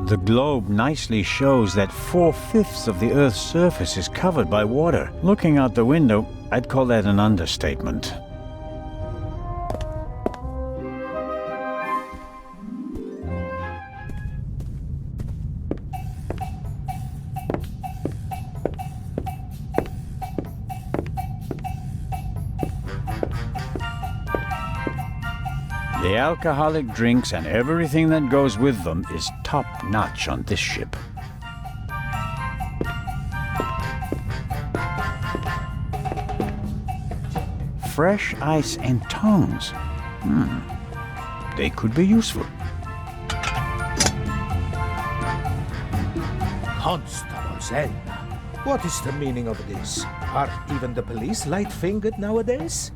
The globe nicely shows that 4/5 of the Earth's surface is covered by water. Looking out the window, I'd call that an understatement. The alcoholic drinks and everything that goes with them is top-notch on this ship. Fresh ice and tongs. They could be useful. Constable Zelda, what is the meaning of this? Are even the police light-fingered nowadays?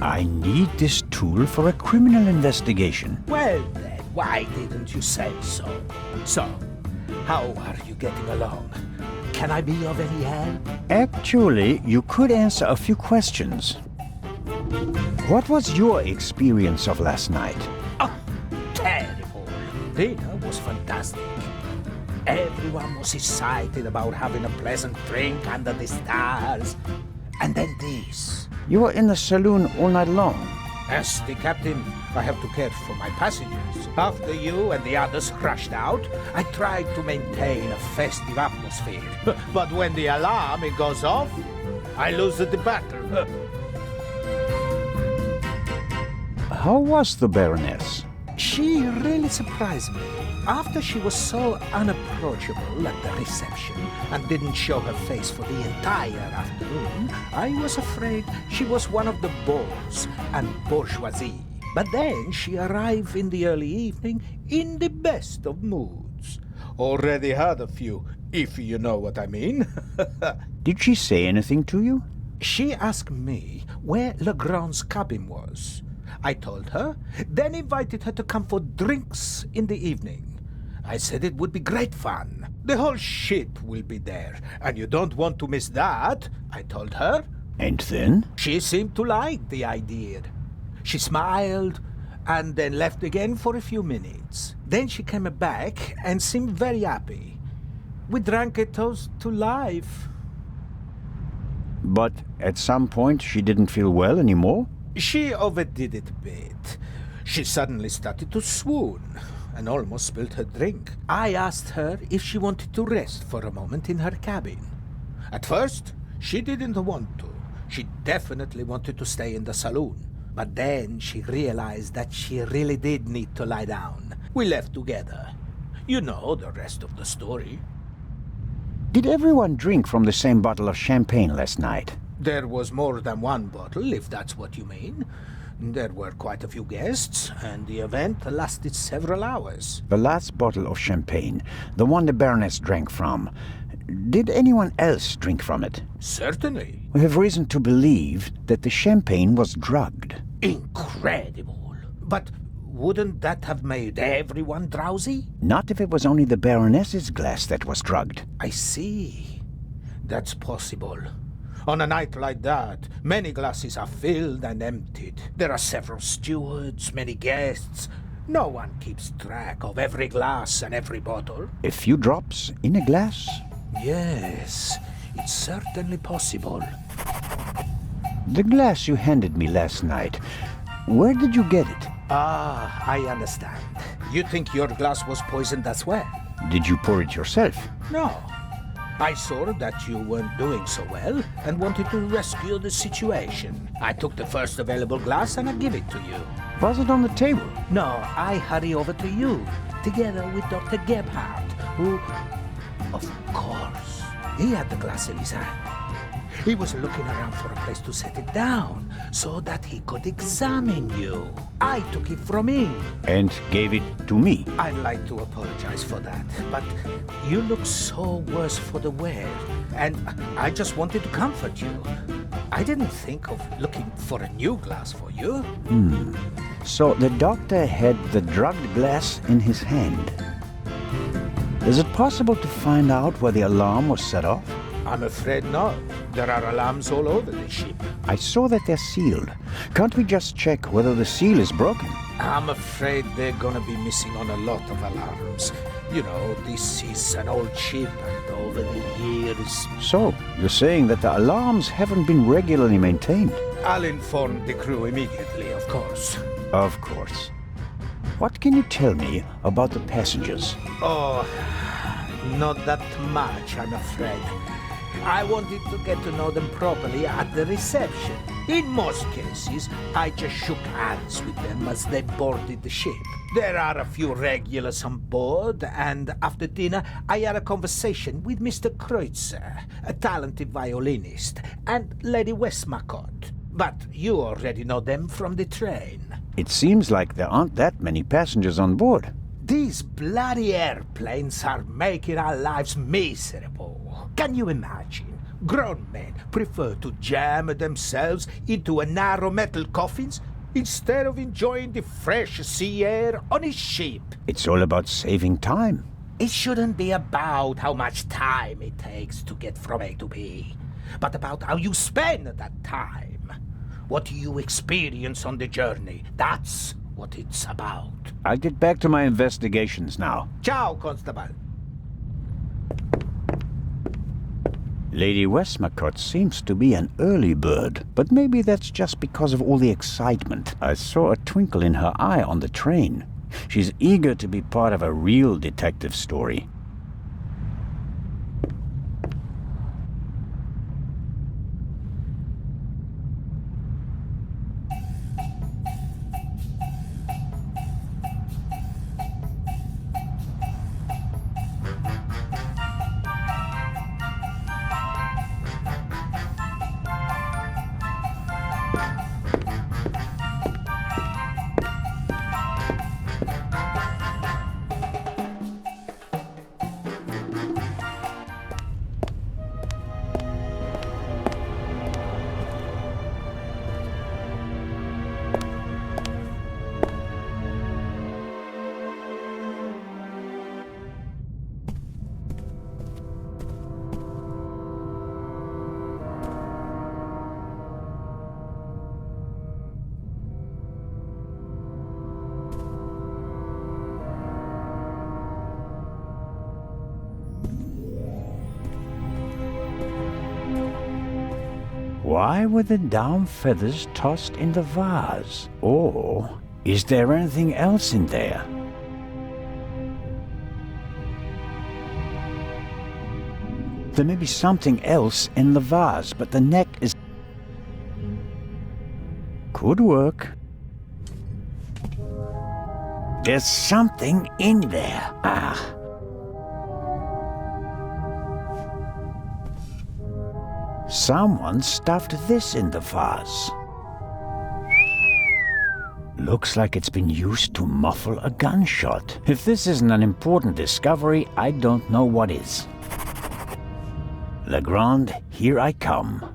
I need this tool for a criminal investigation. Well then, why didn't you say so? So, how are you getting along? Can I be of any help? Actually, you could answer a few questions. What was your experience of last night? Oh, terrible. Dinner was fantastic. Everyone was excited about having a pleasant drink under the stars. And then this. You were in the saloon all night long. As the captain, I have to care for my passengers. After you and the others rushed out, I tried to maintain a festive atmosphere. But when the alarm goes off, I lose the battle. How was the Baroness? She really surprised me. After she was so unapproachable at the reception and didn't show her face for the entire afternoon, I was afraid she was one of the beaux and bourgeoisie. But then she arrived in the early evening in the best of moods. Already had a few, if you know what I mean. Did she say anything to you? She asked me where Legrand's cabin was. I told her, then invited her to come for drinks in the evening. I said it would be great fun. The whole ship will be there, and you don't want to miss that, I told her. And then? She seemed to like the idea. She smiled, and then left again for a few minutes. Then she came back and seemed very happy. We drank a toast to life. But at some point she didn't feel well anymore? She overdid it a bit. She suddenly started to swoon and almost spilled her drink. I asked her if she wanted to rest for a moment in her cabin. At first, she didn't want to. She definitely wanted to stay in the saloon. But then she realized that she really did need to lie down. We left together. You know the rest of the story. Did everyone drink from the same bottle of champagne last night? There was more than one bottle, if that's what you mean. There were quite a few guests, and the event lasted several hours. The last bottle of champagne, the one the Baroness drank from, did anyone else drink from it? Certainly. We have reason to believe that the champagne was drugged. Incredible. But wouldn't that have made everyone drowsy? Not if it was only the Baroness's glass that was drugged. I see. That's possible. On a night like that, many glasses are filled and emptied. There are several stewards, many guests. No one keeps track of every glass and every bottle. A few drops in a glass? Yes, it's certainly possible. The glass you handed me last night, where did you get it? Ah, I understand. You think your glass was poisoned as well? Did you pour it yourself? No. I saw that you weren't doing so well and wanted to rescue the situation. I took the first available glass and I give it to you. Was it on the table? No, I hurry over to you, together with Dr. Gebhardt, who, of course, he had the glass in his hand. He was looking around for a place to set it down so that he could examine you. I took it from him. And gave it to me. I'd like to apologize for that, but you look so worse for the wear, and I just wanted to comfort you. I didn't think of looking for a new glass for you. So the doctor had the drugged glass in his hand. Is it possible to find out where the alarm was set off? I'm afraid not. There are alarms all over the ship. I saw that they're sealed. Can't we just check whether the seal is broken? I'm afraid they're gonna be missing on a lot of alarms. You know, this is an old ship, and over the years... So, you're saying that the alarms haven't been regularly maintained? I'll inform the crew immediately, of course. Of course. What can you tell me about the passengers? Oh, not that much, I'm afraid. I wanted to get to know them properly at the reception. In most cases, I just shook hands with them as they boarded the ship. There are a few regulars on board, and after dinner, I had a conversation with Mr. Kreutzer, a talented violinist, and Lady Westmacott. But you already know them from the train. It seems like there aren't that many passengers on board. These bloody airplanes are making our lives miserable. Can you imagine? Grown men prefer to jam themselves into a narrow metal coffins instead of enjoying the fresh sea air on a ship. It's all about saving time. It shouldn't be about how much time it takes to get from A to B, but about how you spend that time. What you experience on the journey, that's what it's about. I'll get back to my investigations now. Ciao, Constable. Lady Westmacott seems to be an early bird, but maybe that's just because of all the excitement. I saw a twinkle in her eye on the train. She's eager to be part of a real detective story. Why were the down feathers tossed in the vase? Or is there anything else in there? There may be something else in the vase, but the neck is... Could work. There's something in there. Ah. Someone stuffed this in the vase. Looks like it's been used to muffle a gunshot. If this isn't an important discovery, I don't know what is. Legrand, here I come.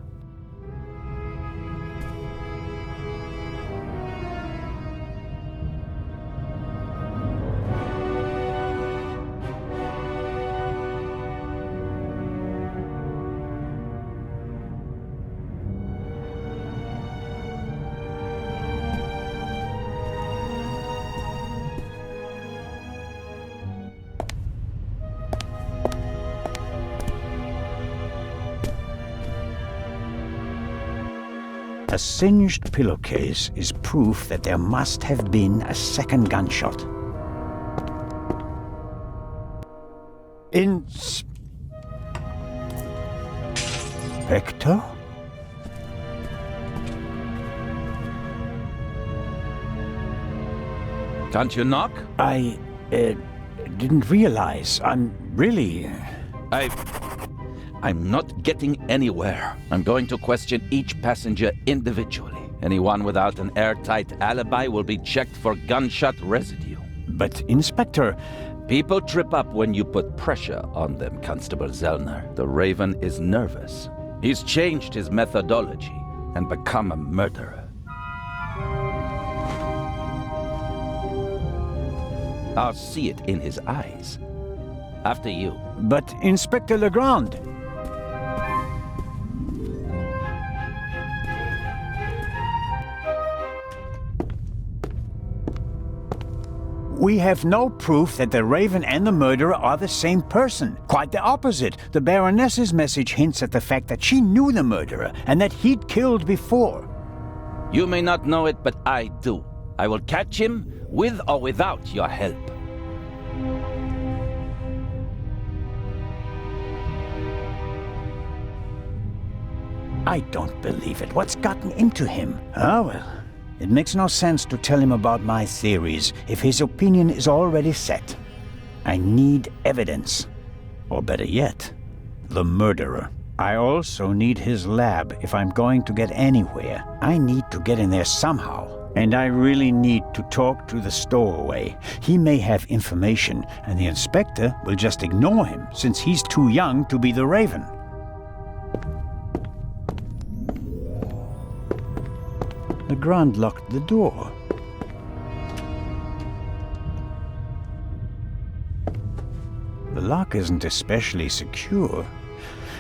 A singed pillowcase is proof that there must have been a second gunshot. Inspector? Can't you knock? I didn't realize. I'm not getting anywhere. I'm going to question each passenger individually. Anyone without an airtight alibi will be checked for gunshot residue. But, Inspector... People trip up when you put pressure on them, Constable Zellner. The Raven is nervous. He's changed his methodology and become a murderer. I'll see it in his eyes. After you. But, Inspector Legrand... We have no proof that the Raven and the murderer are the same person. Quite the opposite. The Baroness's message hints at the fact that she knew the murderer and that he'd killed before. You may not know it, but I do. I will catch him, with or without your help. I don't believe it. What's gotten into him? Ah, well. It makes no sense to tell him about my theories if his opinion is already set. I need evidence. Or better yet, the murderer. I also need his lab if I'm going to get anywhere. I need to get in there somehow. And I really need to talk to the stowaway. He may have information, and the inspector will just ignore him since he's too young to be the Raven. Legrand locked the door. The lock isn't especially secure.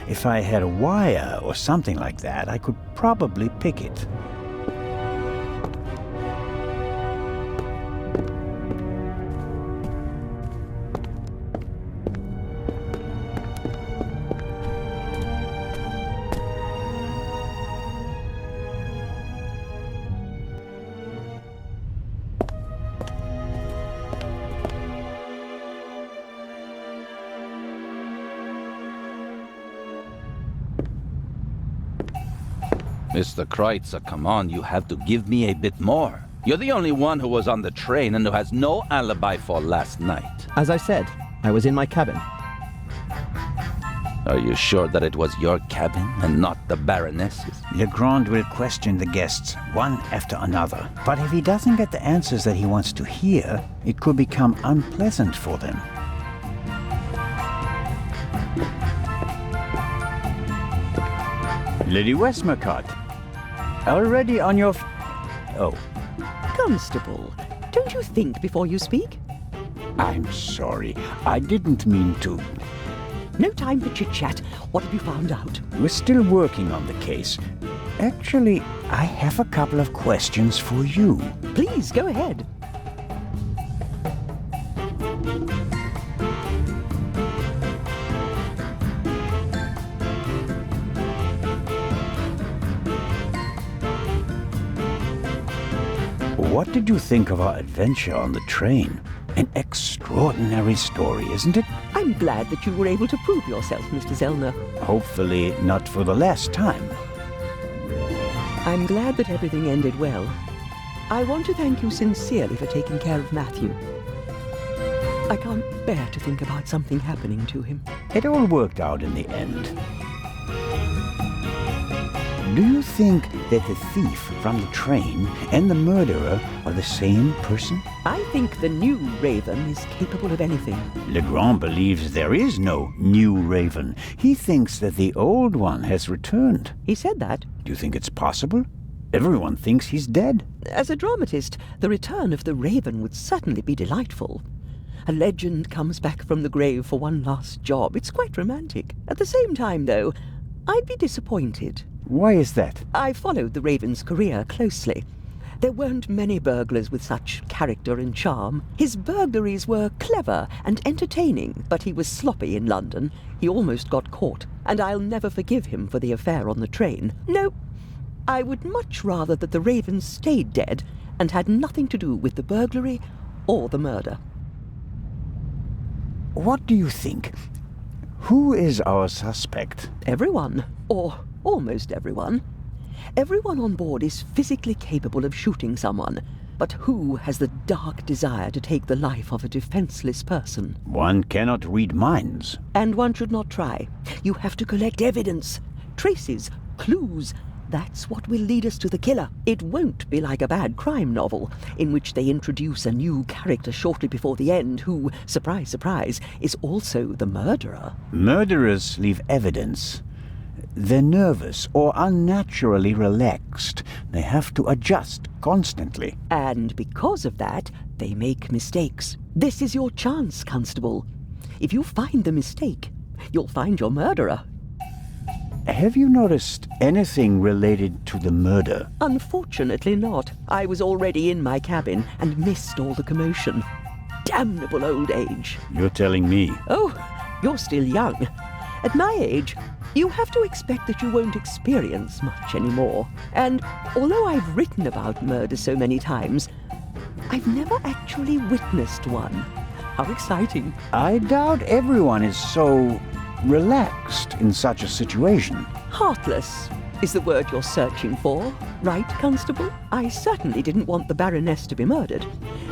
If I had a wire or something like that, I could probably pick it. Mr. Kreutzer, come on, you have to give me a bit more. You're the only one who was on the train and who has no alibi for last night. As I said, I was in my cabin. Are you sure that it was your cabin and not the Baroness's? Legrand will question the guests one after another. But if he doesn't get the answers that he wants to hear, it could become unpleasant for them. Lady Westmacott, already on your... Oh, Constable, don't you think before you speak? I'm sorry. I didn't mean to. No time for chit-chat. What have you found out? We're still working on the case. Actually, I have a couple of questions for you. Please, go ahead. What did you think of our adventure on the train? An extraordinary story, isn't it? I'm glad that you were able to prove yourself, Mr. Zellner. Hopefully not for the last time. I'm glad that everything ended well. I want to thank you sincerely for taking care of Matthew. I can't bear to think about something happening to him. It all worked out in the end. Do you think that the thief from the train and the murderer are the same person? I think the new Raven is capable of anything. Legrand believes there is no new Raven. He thinks that the old one has returned. He said that. Do you think it's possible? Everyone thinks he's dead. As a dramatist, the return of the Raven would certainly be delightful. A legend comes back from the grave for one last job. It's quite romantic. At the same time, though, I'd be disappointed. Why is that? I followed the Raven's career closely. There weren't many burglars with such character and charm. His burglaries were clever and entertaining, but he was sloppy in London. He almost got caught, and I'll never forgive him for the affair on the train. No, I would much rather that the Raven stayed dead and had nothing to do with the burglary or the murder. What do you think? Who is our suspect? Everyone, or almost everyone. Everyone on board is physically capable of shooting someone, but who has the dark desire to take the life of a defenseless person? One cannot read minds. And one should not try. You have to collect evidence, traces, clues. That's what will lead us to the killer. It won't be like a bad crime novel, in which they introduce a new character shortly before the end who, surprise, surprise, is also the murderer. Murderers leave evidence. They're nervous or unnaturally relaxed. They have to adjust constantly. And because of that, they make mistakes. This is your chance, Constable. If you find the mistake, you'll find your murderer. Have you noticed anything related to the murder? Unfortunately not. I was already in my cabin and missed all the commotion. damnable old age. You're telling me. Oh, you're still young. At my age, you have to expect that you won't experience much anymore. And although I've written about murder so many times, I've never actually witnessed one. How exciting. I doubt everyone is so relaxed in such a situation. Heartless is the word you're searching for, right, Constable? I certainly didn't want the Baroness to be murdered.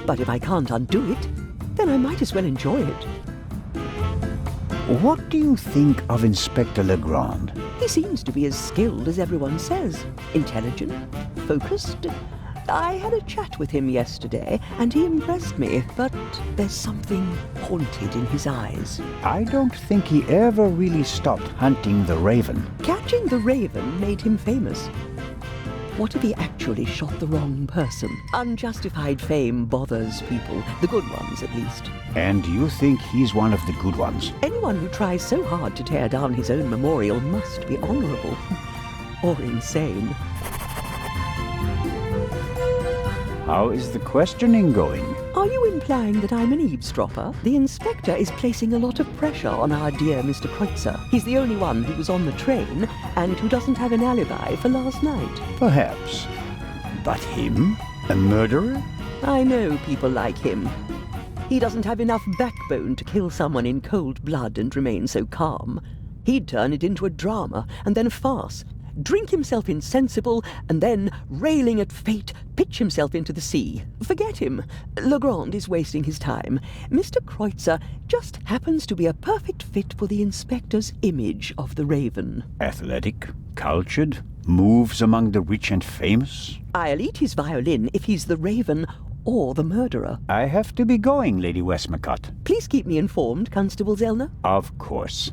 But if I can't undo it, then I might as well enjoy it. What do you think of Inspector Legrand? He seems to be as skilled as everyone says. Intelligent, focused. I had a chat with him yesterday, and he impressed me, but there's something haunted in his eyes. I don't think he ever really stopped hunting the Raven. Catching the Raven made him famous. What if he actually shot the wrong person? Unjustified fame bothers people, the good ones at least. And you think he's one of the good ones? Anyone who tries so hard to tear down his own memorial must be honorable. Or insane. How is the questioning going? Are you implying that I'm an eavesdropper? The inspector is placing a lot of pressure on our dear Mr. Kreutzer. He's the only one who was on the train and who doesn't have an alibi for last night. Perhaps. But him? A murderer? I know people like him. He doesn't have enough backbone to kill someone in cold blood and remain so calm. He'd turn it into a drama and then a farce. Drink himself insensible, and then, railing at fate, pitch himself into the sea. Forget him. Legrand is wasting his time. Mr. Kreutzer just happens to be a perfect fit for the inspector's image of the Raven. Athletic, cultured, moves among the rich and famous. I'll eat his violin if he's the Raven or the murderer. I have to be going, Lady Westmacott. Please keep me informed, Constable Zellner. Of course.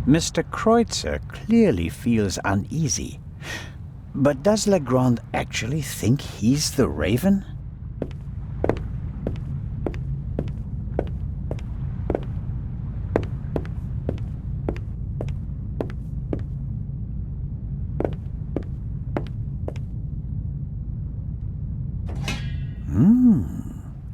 Mr. Kreutzer clearly feels uneasy. But does Legrand actually think he's the Raven?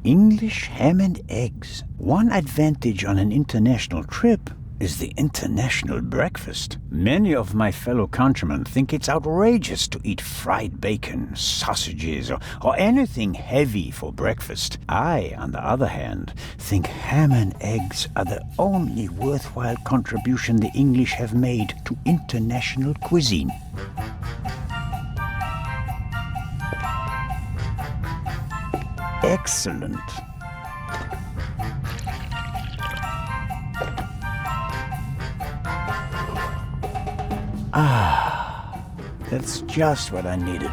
English ham and eggs. One advantage on an international trip is the international breakfast. Many of my fellow countrymen think it's outrageous to eat fried bacon, sausages, or anything heavy for breakfast. I, on the other hand, think ham and eggs are the only worthwhile contribution the English have made to international cuisine. Excellent. That's just what I needed.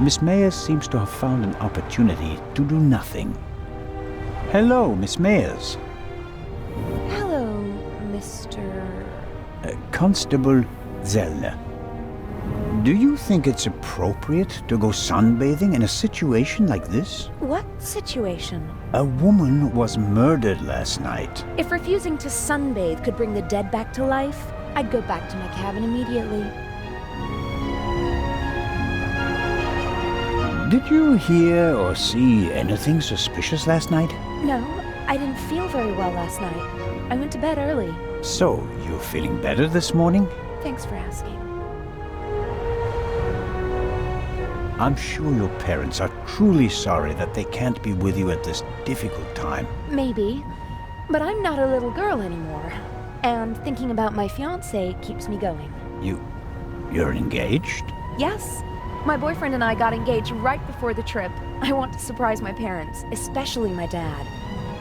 Miss Mayers seems to have found an opportunity to do nothing. Hello, Miss Mayers. Hello, Mr. Constable Zellner. Do you think it's appropriate to go sunbathing in a situation like this? What situation? A woman was murdered last night. If refusing to sunbathe could bring the dead back to life, I'd go back to my cabin immediately. Did you hear or see anything suspicious last night? No, I didn't feel very well last night. I went to bed early. So, you're feeling better this morning? Thanks for asking. I'm sure your parents are truly sorry that they can't be with you at this difficult time. Maybe. But I'm not a little girl anymore. And thinking about my fiancé keeps me going. You're engaged? Yes. My boyfriend and I got engaged right before the trip. I want to surprise my parents, especially my dad.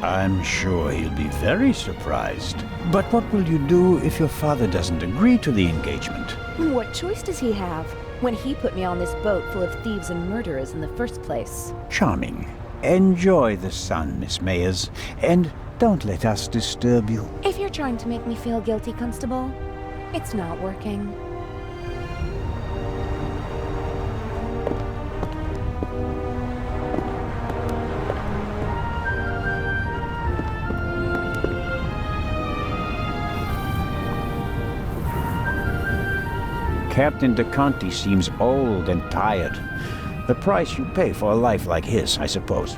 I'm sure he'll be very surprised. But what will you do if your father doesn't agree to the engagement? What choice does he have when he put me on this boat full of thieves and murderers in the first place? Charming. Enjoy the sun, Miss Mayers, and don't let us disturb you. If you're trying to make me feel guilty, Constable, it's not working. Captain DeConti seems old and tired. The price you pay for a life like his, I suppose.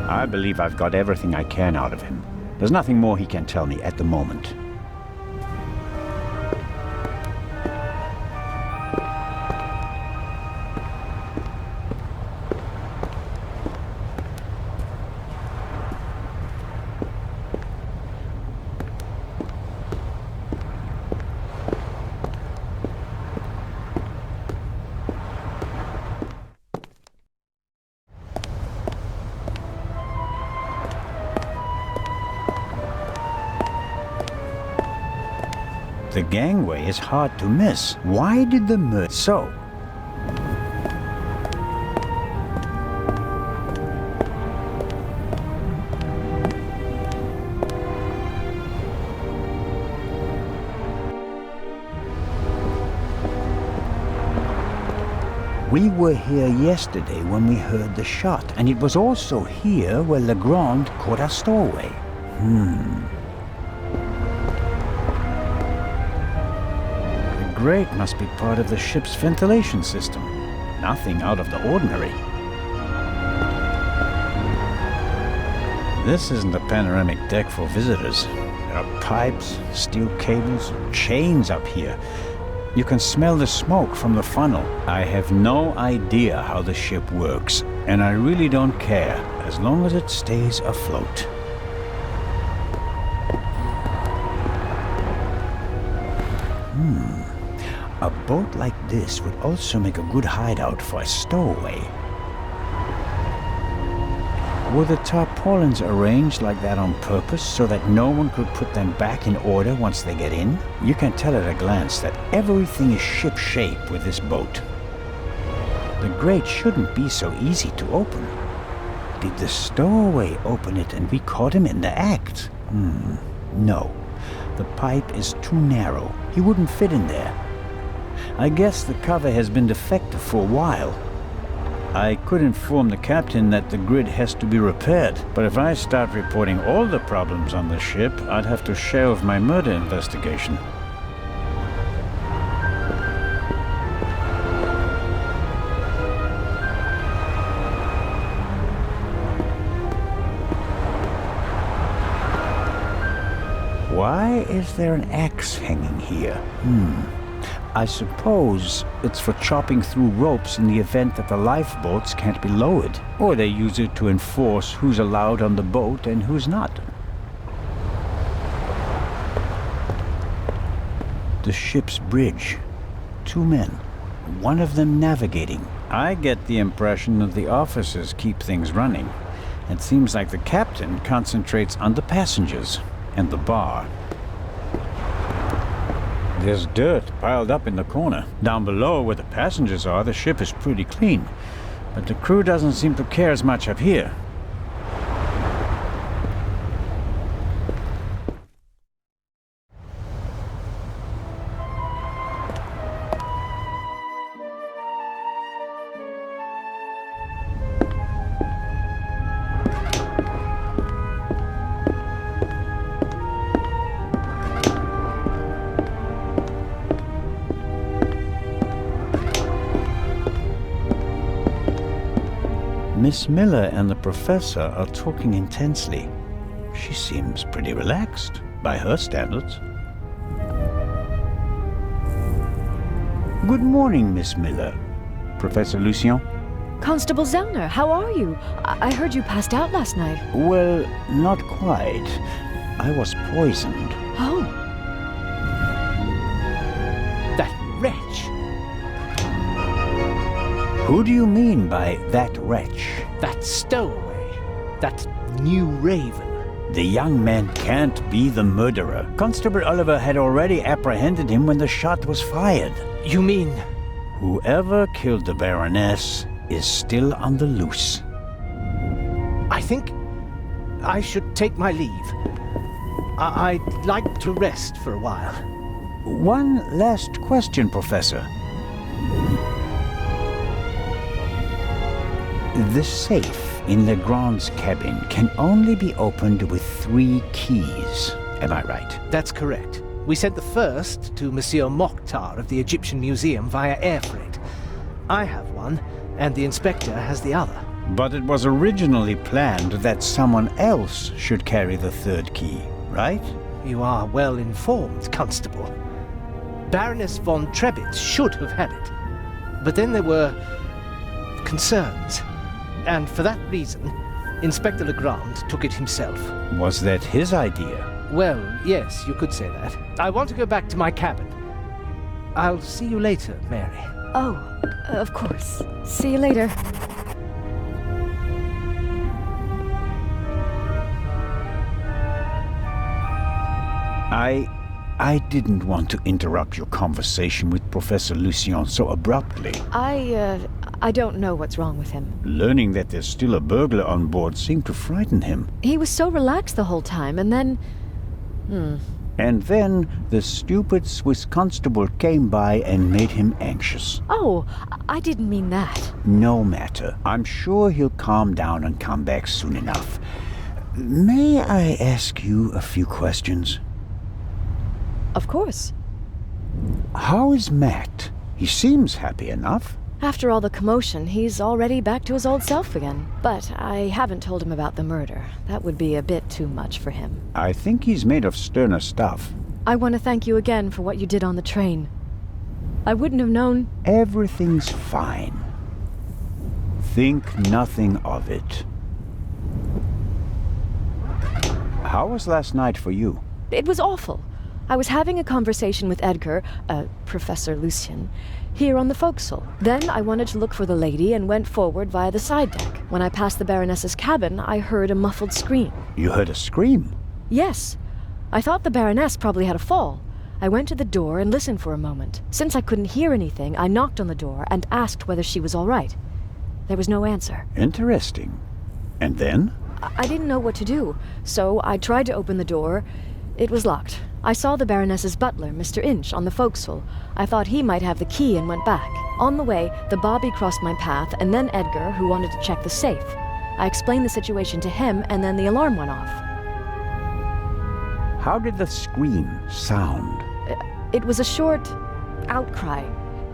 I believe I've got everything I can out of him. There's nothing more he can tell me at the moment. The gangway is hard to miss. Why did the murder... So, we were here yesterday when we heard the shot, and it was also here where Legrand caught our stowaway. The grate must be part of the ship's ventilation system. Nothing out of the ordinary. This isn't a panoramic deck for visitors. There are pipes, steel cables, chains up here. You can smell the smoke from the funnel. I have no idea how the ship works, and I really don't care, as long as it stays afloat. A boat like this would also make a good hideout for a stowaway. Were the tarpaulins arranged like that on purpose so that no one could put them back in order once they get in? You can tell at a glance that everything is ship-shape with this boat. The grate shouldn't be so easy to open. Did the stowaway open it and we caught him in the act? No. The pipe is too narrow. He wouldn't fit in there. I guess the cover has been defective for a while. I could inform the captain that the grid has to be repaired, but if I start reporting all the problems on the ship, I'd have to shelve my murder investigation. Why is there an axe hanging here? I suppose it's for chopping through ropes in the event that the lifeboats can't be lowered, or they use it to enforce who's allowed on the boat and who's not. The ship's bridge. 2 men, one of them navigating. I get the impression that the officers keep things running. It seems like the captain concentrates on the passengers and the bar. There's dirt piled up in the corner. Down below where the passengers are, the ship is pretty clean. but the crew doesn't seem to care as much up here. Miss Miller and the professor are talking intensely. She seems pretty relaxed, by her standards. Good morning, Miss Miller. Professor Lucien? Constable Zellner, how are you? I heard you passed out last night. Well, not quite. I was poisoned. Oh, That wretch! Who do you mean by that wretch? That stowaway! That new Raven! The young man can't be the murderer. Constable Oliver had already apprehended him when the shot was fired. You mean... Whoever killed the Baroness is still on the loose. I think I should take my leave. I'd like to rest for a while. One last question, Professor. The safe in Legrand's cabin can only be opened with 3 keys. Am I right? That's correct. We sent the first to Monsieur Mokhtar of the Egyptian Museum via air freight. I have one, and the inspector has the other. But it was originally planned that someone else should carry the 3rd key, right? You are well informed, Constable. Baroness von Trebitz should have had it. But then there were concerns. And for that reason, Inspector Legrand took it himself. Was that his idea? Well, yes, you could say that. I want to go back to my cabin. I'll see you later, Mary. oh, of course. See you later. I didn't want to interrupt your conversation with Professor Lucien so abruptly. I don't know what's wrong with him. Learning that there's still a burglar on board seemed to frighten him. He was so relaxed the whole time, and then... And then the stupid Swiss constable came by and made him anxious. Oh, I didn't mean that. No matter. I'm sure he'll calm down and come back soon enough. May I ask you a few questions? Of course. How is Matt? He seems happy enough. After all the commotion, he's already back to his old self again. But I haven't told him about the murder. That would be a bit too much for him. I think he's made of sterner stuff. I want to thank you again for what you did on the train. I wouldn't have known... Everything's fine. Think nothing of it. How was last night for you? It was awful. I was having a conversation with Edgar, Professor Lucien, here on the forecastle. Then I wanted to look for the lady and went forward via the side deck. When I passed the Baroness's cabin, I heard a muffled scream. You heard a scream? Yes. I thought the Baroness probably had a fall. I went to the door and listened for a moment. Since I couldn't hear anything, I knocked on the door and asked whether she was all right. There was no answer. Interesting. And then? I didn't know what to do, so I tried to open the door. It was locked. I saw the Baroness's butler, Mr. Inch, on the forecastle. I thought he might have the key and went back. On the way, the bobby crossed my path, and then Edgar, who wanted to check the safe. I explained the situation to him, and then the alarm went off. How did the scream sound? It was a short outcry,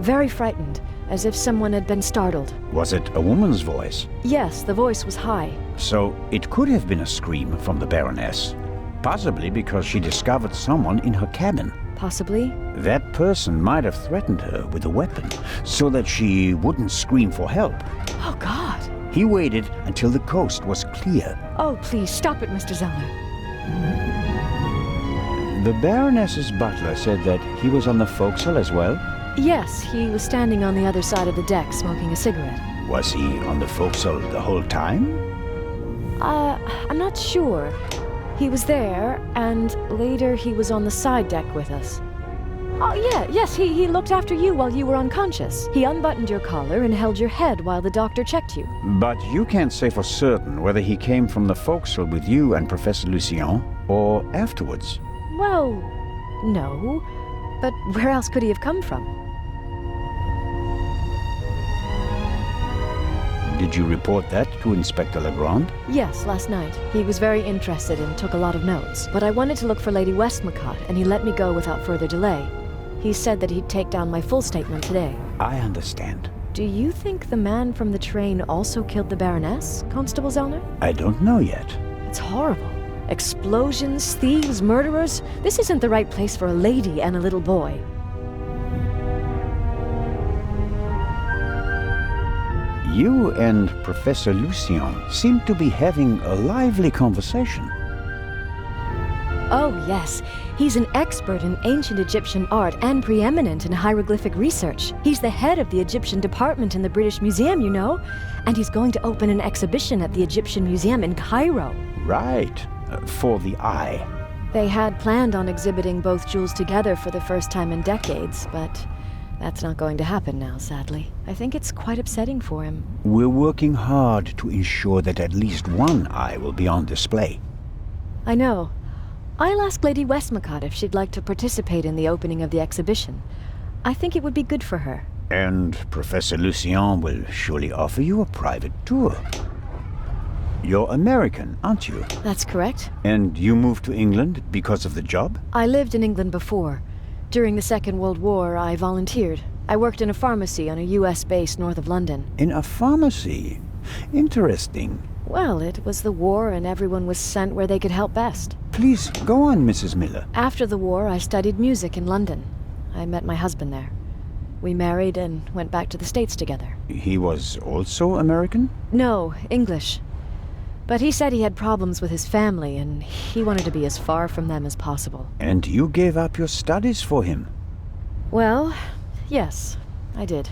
very frightened, as if someone had been startled. Was it a woman's voice? Yes, the voice was high. So it could have been a scream from the Baroness. Possibly because she discovered someone in her cabin. Possibly. That person might have threatened her with a weapon, so that she wouldn't scream for help. Oh, God. He waited until the coast was clear. Oh, please, stop it, Mr. Zellner. The Baroness's butler said that he was on the forecastle as well? Yes, he was standing on the other side of the deck smoking a cigarette. Was he on the forecastle the whole time? I'm not sure. He was there, and later he was on the side deck with us. Oh, yes, he looked after you while you were unconscious. He unbuttoned your collar and held your head while the doctor checked you. But you can't say for certain whether he came from the forecastle with you and Professor Lucien, or afterwards. Well, no. But where else could he have come from? Did you report that to Inspector Legrand? Yes, last night. He was very interested and took a lot of notes. But I wanted to look for Lady Westmacott, and he let me go without further delay. He said that he'd take down my full statement today. I understand. Do you think the man from the train also killed the Baroness, Constable Zellner? I don't know yet. It's horrible. Explosions, thieves, murderers. This isn't the right place for a lady and a little boy. You and Professor Lucien seem to be having a lively conversation. Oh, yes. He's an expert in ancient Egyptian art and preeminent in hieroglyphic research. He's the head of the Egyptian department in the British Museum, you know. And he's going to open an exhibition at the Egyptian Museum in Cairo. Right. For the eye. They had planned on exhibiting both jewels together for the first time in decades, but that's not going to happen now, sadly. I think it's quite upsetting for him. We're working hard to ensure that at least one eye will be on display. I know. I'll ask Lady Westmacott if she'd like to participate in the opening of the exhibition. I think it would be good for her. And Professor Lucien will surely offer you a private tour. You're American, aren't you? That's correct. And you moved to England because of the job? I lived in England before. During the Second World War, I volunteered. I worked in a pharmacy on a US base north of London. In a pharmacy? Interesting. Well, it was the war and everyone was sent where they could help best. Please, go on, Mrs. Miller. After the war, I studied music in London. I met my husband there. We married and went back to the States together. He was also American? No, English. But he said he had problems with his family and he wanted to be as far from them as possible. And you gave up your studies for him? Well, yes, I did.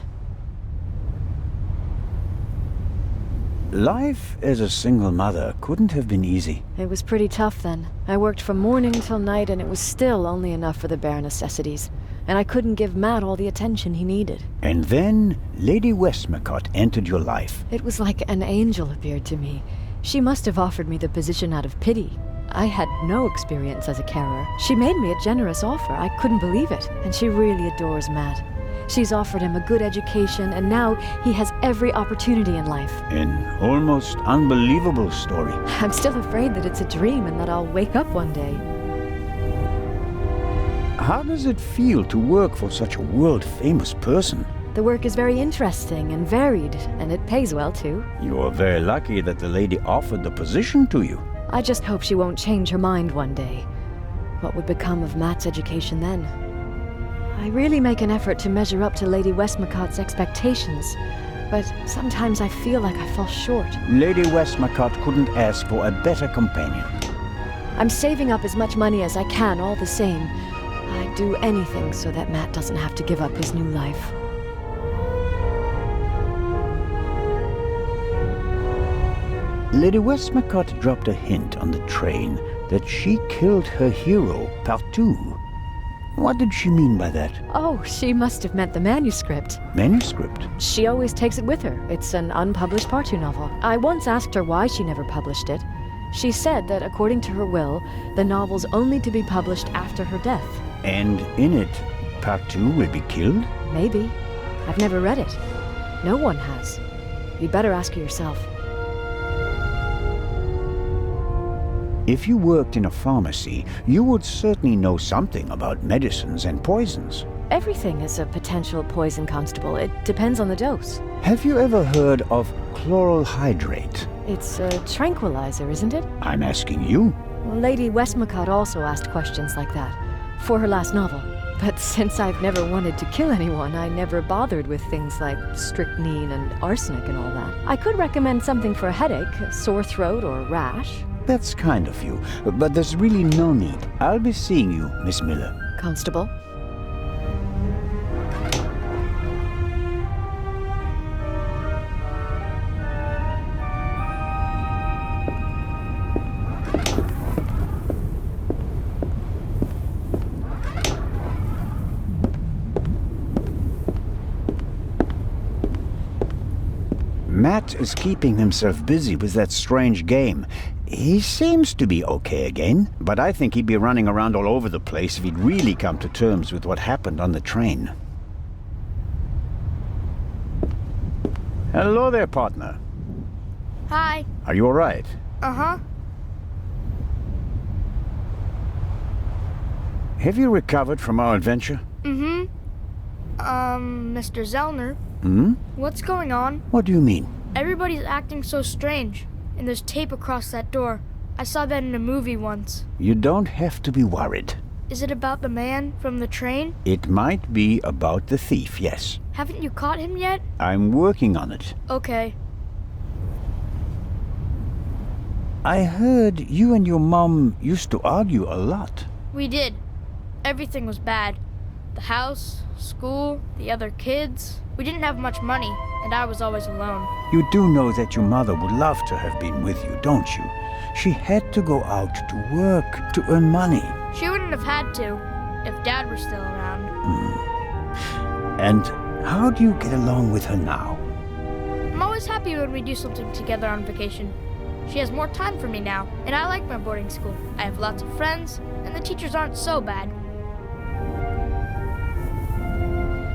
Life as a single mother couldn't have been easy. It was pretty tough then. I worked from morning till night and it was still only enough for the bare necessities. And I couldn't give Matt all the attention he needed. And then Lady Westmacott entered your life. It was like an angel appeared to me. She must have offered me the position out of pity. I had no experience as a carer. She made me a generous offer. I couldn't believe it. And she really adores Matt. She's offered him a good education, and now he has every opportunity in life. An almost unbelievable story. I'm still afraid that it's a dream and that I'll wake up one day. How does it feel to work for such a world-famous person? The work is very interesting and varied, and it pays well, too. You're very lucky that the lady offered the position to you. I just hope she won't change her mind one day. What would become of Matt's education then? I really make an effort to measure up to Lady Westmacott's expectations, but sometimes I feel like I fall short. Lady Westmacott couldn't ask for a better companion. I'm saving up as much money as I can all the same. I'd do anything so that Matt doesn't have to give up his new life. Lady Westmacott dropped a hint on the train that she killed her hero, Partout. What did she mean by that? Oh, she must have meant the manuscript. Manuscript? She always takes it with her. It's an unpublished Partout novel. I once asked her why she never published it. She said that according to her will, the novel's only to be published after her death. And in it, Partout will be killed? Maybe. I've never read it. No one has. You'd better ask her yourself. If you worked in a pharmacy, you would certainly know something about medicines and poisons. Everything is a potential poison, Constable. It depends on the dose. Have you ever heard of chloral hydrate? It's a tranquilizer, isn't it? I'm asking you. Well, Lady Westmacott also asked questions like that for her last novel. But since I've never wanted to kill anyone, I never bothered with things like strychnine and arsenic and all that. I could recommend something for a headache, a sore throat, or rash. That's kind of you, but there's really no need. I'll be seeing you, Miss Miller. Constable? Matt is keeping himself busy with that strange game. He seems to be okay again, but I think he'd be running around all over the place if he'd really come to terms with what happened on the train. Hello there, partner. Hi. Are you all right? Uh-huh. Have you recovered from our adventure? Mm-hmm. Mr. Zellner. Hmm? What's going on? What do you mean? Everybody's acting so strange. And there's tape across that door. I saw that in a movie once. You don't have to be worried. Is it about the man from the train? It might be about the thief, yes. Haven't you caught him yet? I'm working on it. Okay. I heard you and your mom used to argue a lot. We did. Everything was bad. The house, school, the other kids. We didn't have much money, and I was always alone. You do know that your mother would love to have been with you, don't you? She had to go out to work to earn money. She wouldn't have had to, if Dad were still around. And how do you get along with her now? I'm always happy when we do something together on vacation. She has more time for me now, and I like my boarding school. I have lots of friends, and the teachers aren't so bad.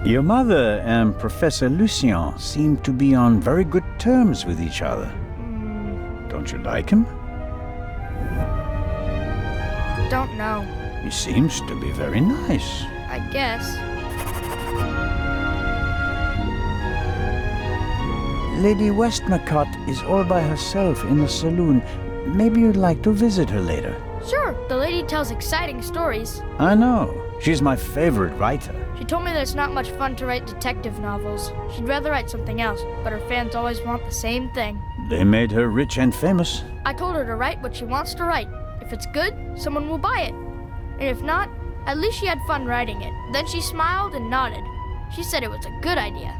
Your mother and Professor Lucien seem to be on very good terms with each other. Don't you like him? Don't know. He seems to be very nice. I guess. Lady Westmacott is all by herself in the saloon. Maybe you'd like to visit her later. Sure, the lady tells exciting stories. I know. She's my favorite writer. She told me that it's not much fun to write detective novels. She'd rather write something else, but her fans always want the same thing. They made her rich and famous. I told her to write what she wants to write. If it's good, someone will buy it. And if not, at least she had fun writing it. Then she smiled and nodded. She said it was a good idea.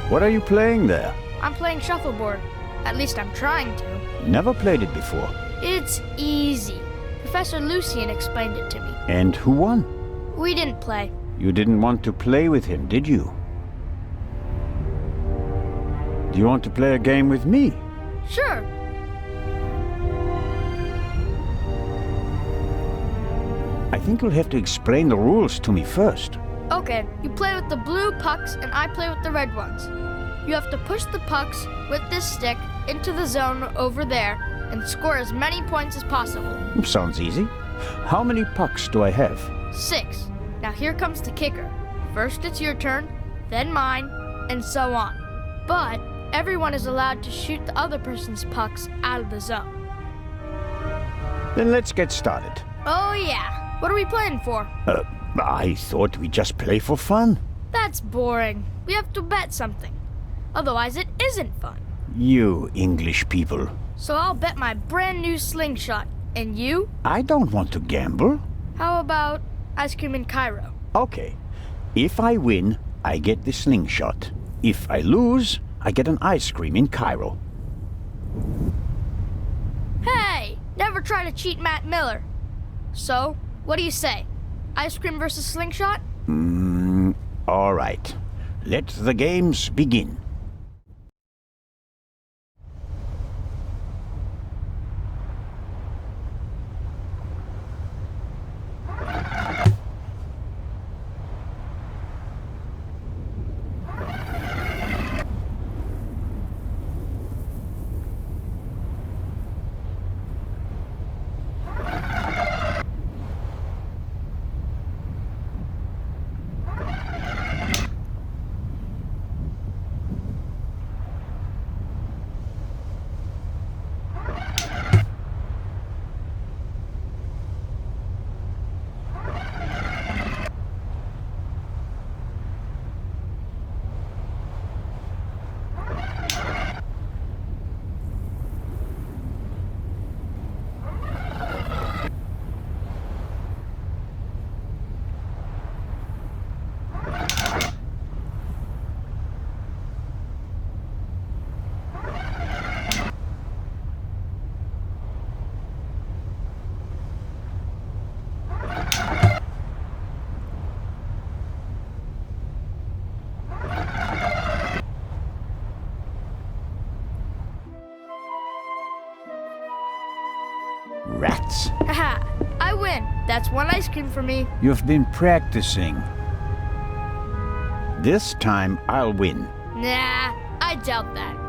What are you playing there? I'm playing shuffleboard. At least I'm trying to. Never played it before. It's easy. Professor Lucien explained it to me. And who won? We didn't play. You didn't want to play with him, did you? Do you want to play a game with me? Sure. I think you'll have to explain the rules to me first. Okay, you play with the blue pucks and I play with the red ones. You have to push the pucks with this stick into the zone over there and score as many points as possible. Sounds easy. How many pucks do I have? 6. Now here comes the kicker. First it's your turn, then mine, and so on. But everyone is allowed to shoot the other person's pucks out of the zone. Then let's get started. Oh yeah. What are we playing for? I thought we'd just play for fun. That's boring. We have to bet something. Otherwise it isn't fun. You English people. So I'll bet my brand new slingshot. And you? I don't want to gamble. How about ice cream in Cairo? Okay. If I win, I get the slingshot. If I lose, I get an ice cream in Cairo. Hey! Never try to cheat Matt Miller. So, what do you say? Ice cream versus slingshot? All right. Let the games begin. Rats. Haha, I win. That's one ice cream for me. You've been practicing. This time I'll win. Nah, I doubt that.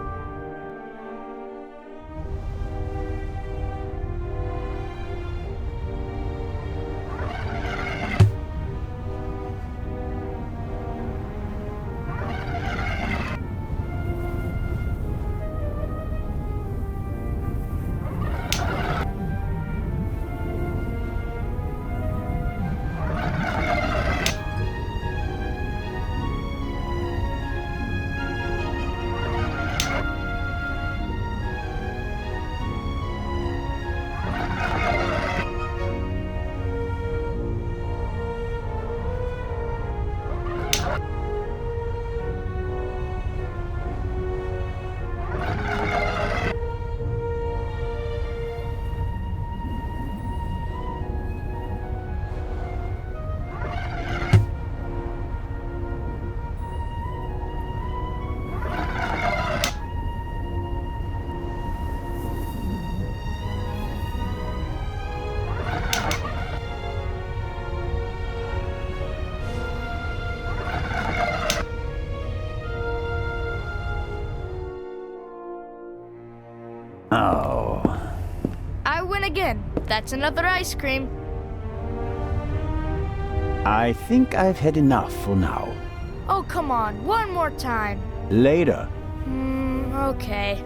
Oh. I win again. That's another ice cream. I think I've had enough for now. Oh, come on. One more time. Later. Okay.